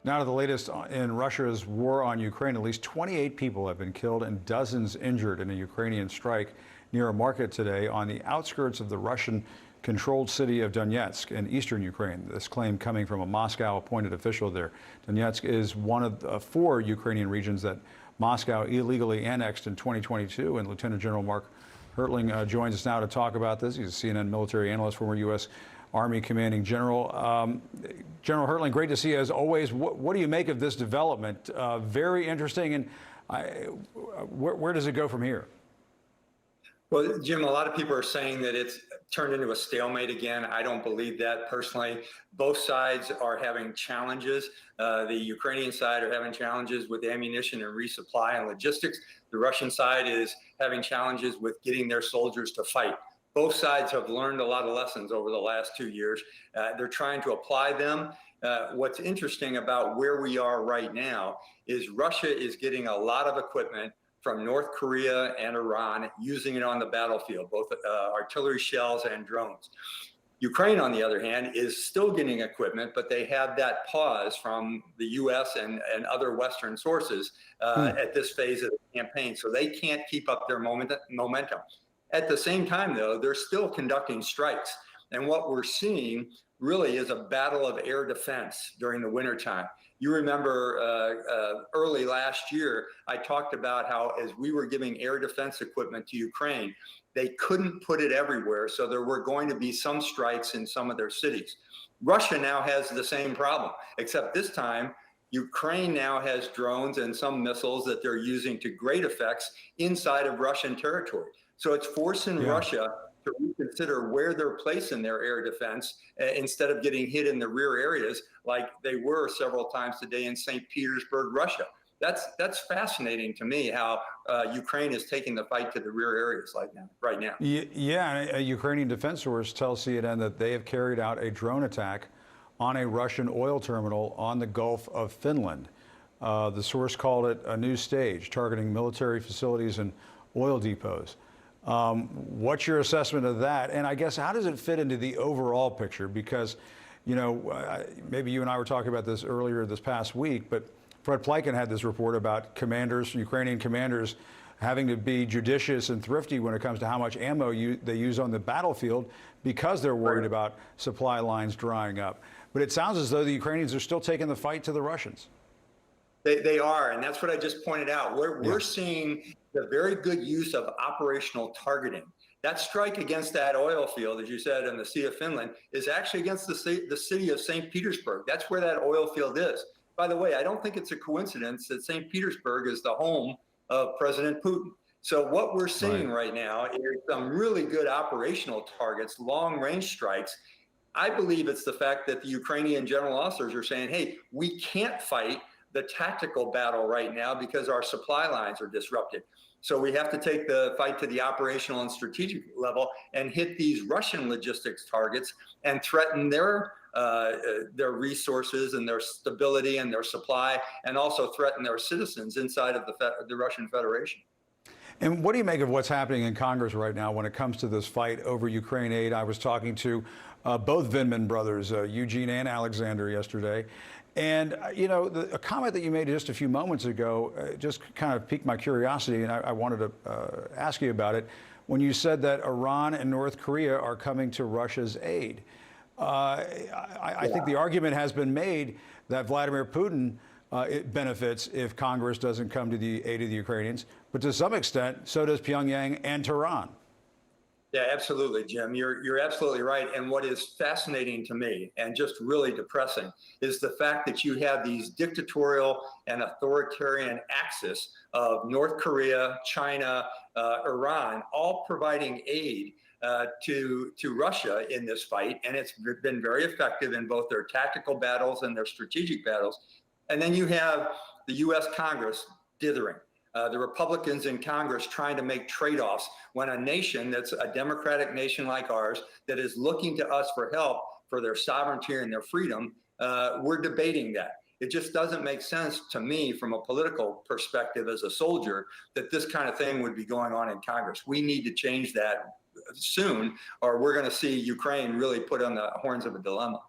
Now to the latest in Russia's war on Ukraine. At least 28 people have been killed and dozens injured in a Ukrainian strike near a market today on the outskirts of the Russian-controlled city of Donetsk in eastern Ukraine. This claim coming from a Moscow-appointed official there. Donetsk is one of the 4 Ukrainian regions that Moscow illegally annexed in 2022, and Lieutenant General Mark Hertling joins us now to talk about this. He's a CNN military analyst, former U.S. Army commanding general. General Hertling, great to see you as always. What do you make of this development? Very interesting. And where does it go from here? Well, Jim, a lot of people are saying that it's turned into a stalemate again. I don't believe that personally. Both sides are having challenges. The Ukrainian side are having challenges with ammunition and resupply and logistics. The Russian side is having challenges with getting their soldiers to fight. Both sides have learned a lot of lessons over the last 2 years. They're trying to apply them. What's interesting about where we are right now is Russia is getting a lot of equipment from North Korea and Iran, using it on the battlefield, both artillery shells and drones. Ukraine, on the other hand, is still getting equipment, but they have that pause from the U.S. and other Western sources at this phase of the campaign. So they can't keep up their momentum. At the same time, though, they're still conducting strikes. And what we're seeing really is a battle of air defense during the wintertime. You remember early last year, I talked about how as we were giving air defense equipment to Ukraine, they couldn't put it everywhere. So there were going to be some strikes in some of their cities. Russia now has the same problem, except this time, Ukraine now has drones and some missiles that they're using to great effects inside of Russian territory. So it's forcing Russia to reconsider where they're placing their air defense instead of getting hit in the rear areas like they were several times today in St. Petersburg, Russia. That's fascinating to me how Ukraine is taking the fight to the rear areas right now. Yeah, a Ukrainian defense source tells CNN that they have carried out a drone attack on a Russian oil terminal on the Gulf of Finland. The source called it a new stage, targeting military facilities and oil depots. What's your assessment of that? And I guess, how does it fit into the overall picture? Because, you know, maybe you and I were talking about this earlier this past week, but Fred Pleitgen had this report about commanders, Ukrainian commanders, having to be judicious and thrifty when it comes to how much ammo they use on the battlefield because they're worried about supply lines drying up. But it sounds as though the Ukrainians are still taking the fight to the Russians. They are, and that's what I just pointed out. We're seeing the very good use of operational targeting. That strike against that oil field, as you said, in the Sea of Finland, is actually against the city of St. Petersburg. That's where that oil field is. By the way, I don't think it's a coincidence that St. Petersburg is the home of President Putin. So what we're seeing right now is some really good operational targets, long-range strikes. I believe it's the fact that the Ukrainian general officers are saying, hey, we can't fight the tactical battle right now because our supply lines are disrupted. So we have to take the fight to the operational and strategic level and hit these Russian logistics targets and threaten their resources and their stability and their supply, and also threaten their citizens inside of the Russian Federation. And what do you make of what's happening in Congress right now when it comes to this fight over Ukraine aid? I was talking to both Vindman brothers, Eugene and Alexander, yesterday. And, you know, a comment that you made just a few moments ago just kind of piqued my curiosity, and I wanted to ask you about it. When you said that Iran and North Korea are coming to Russia's aid, I think the argument has been made that Vladimir Putin it benefits if Congress doesn't come to the aid of the Ukrainians. But to some extent, so does Pyongyang and Tehran. Yeah, absolutely, Jim. You're absolutely right. And what is fascinating to me and just really depressing is the fact that you have these dictatorial and authoritarian axis of North Korea, China, Iran, all providing aid to Russia in this fight. And it's been very effective in both their tactical battles and their strategic battles. And then you have the U.S. Congress dithering. The Republicans in Congress trying to make trade-offs when a nation that's a democratic nation like ours that is looking to us for help for their sovereignty and their freedom, we're debating that. It just doesn't make sense to me from a political perspective as a soldier that this kind of thing would be going on in Congress. We need to change that soon, or we're going to see Ukraine really put on the horns of a dilemma.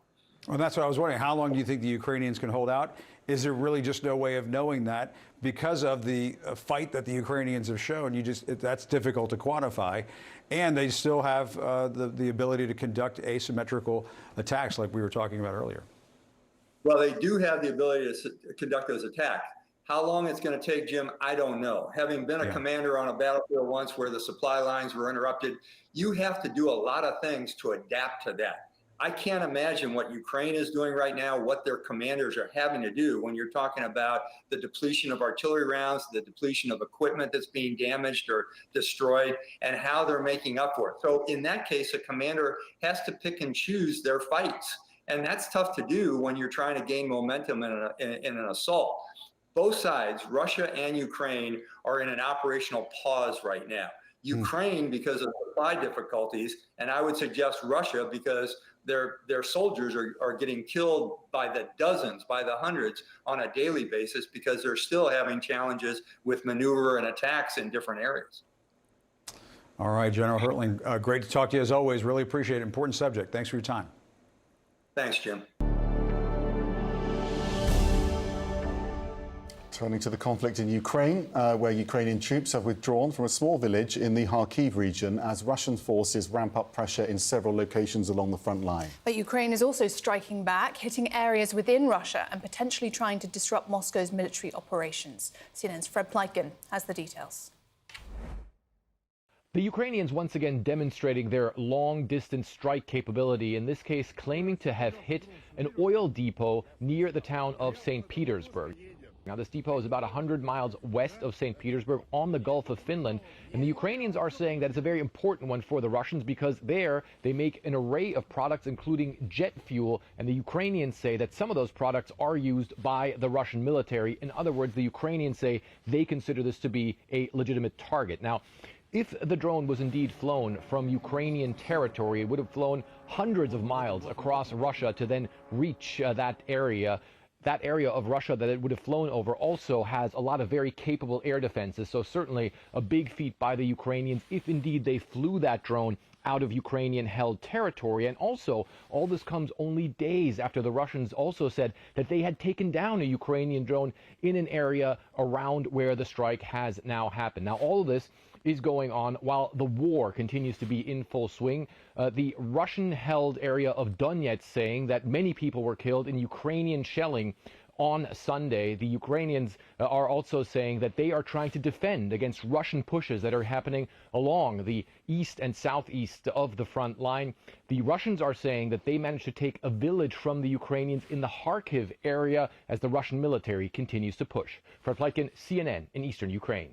Well, that's what I was wondering. How long do you think the Ukrainians can hold out? Is there really just no way of knowing that because of the fight that the Ukrainians have shown? That's difficult to quantify, and they still have the ability to conduct asymmetrical attacks, like we were talking about earlier. Well, they do have the ability to conduct those attacks. How long it's going to take, Jim, I don't know. Having been a commander on a battlefield once where the supply lines were interrupted, you have to do a lot of things to adapt to that. I can't imagine what Ukraine is doing right now, what their commanders are having to do when you're talking about the depletion of artillery rounds, the depletion of equipment that's being damaged or destroyed, and how they're making up for it. So in that case, a commander has to pick and choose their fights. And that's tough to do when you're trying to gain momentum in an assault. Both sides, Russia and Ukraine, are in an operational pause right now. Ukraine because of supply difficulties, and I would suggest Russia because their soldiers are getting killed by the dozens, by the hundreds on a daily basis because they're still having challenges with maneuver and attacks in different areas. All right, General Hertling, great to talk to you as always. Really appreciate it. Important subject. Thanks for your time. Thanks, Jim. Turning to the conflict in Ukraine, where Ukrainian troops have withdrawn from a small village in the Kharkiv region as Russian forces ramp up pressure in several locations along the front line. But Ukraine is also striking back, hitting areas within Russia and potentially trying to disrupt Moscow's military operations. CNN's Fred Pleitgen has the details. The Ukrainians once again demonstrating their long-distance strike capability, in this case claiming to have hit an oil depot near the town of St. Petersburg. Now, this depot is about 100 miles west of St. Petersburg on the Gulf of Finland, and the Ukrainians are saying that it's a very important one for the Russians because there they make an array of products, including jet fuel, and the Ukrainians say that some of those products are used by the Russian military. In other words, the Ukrainians say they consider this to be a legitimate target. Now, if the drone was indeed flown from Ukrainian territory, it would have flown hundreds of miles across Russia to then reach that area. That area of Russia that it would have flown over also has a lot of very capable air defenses, so certainly a big feat by the Ukrainians if indeed they flew that drone out of Ukrainian-held territory. And also, all this comes only days after the Russians also said that they had taken down a Ukrainian drone in an area around where the strike has now happened. Now, all of this is going on while the war continues to be in full swing. The Russian-held area of Donetsk saying that many people were killed in Ukrainian shelling on Sunday. The Ukrainians are also saying that they are trying to defend against Russian pushes that are happening along the east and southeast of the front line. The Russians are saying that they managed to take a village from the Ukrainians in the Kharkiv area as the Russian military continues to push. Fred Pleitgen, CNN in eastern Ukraine.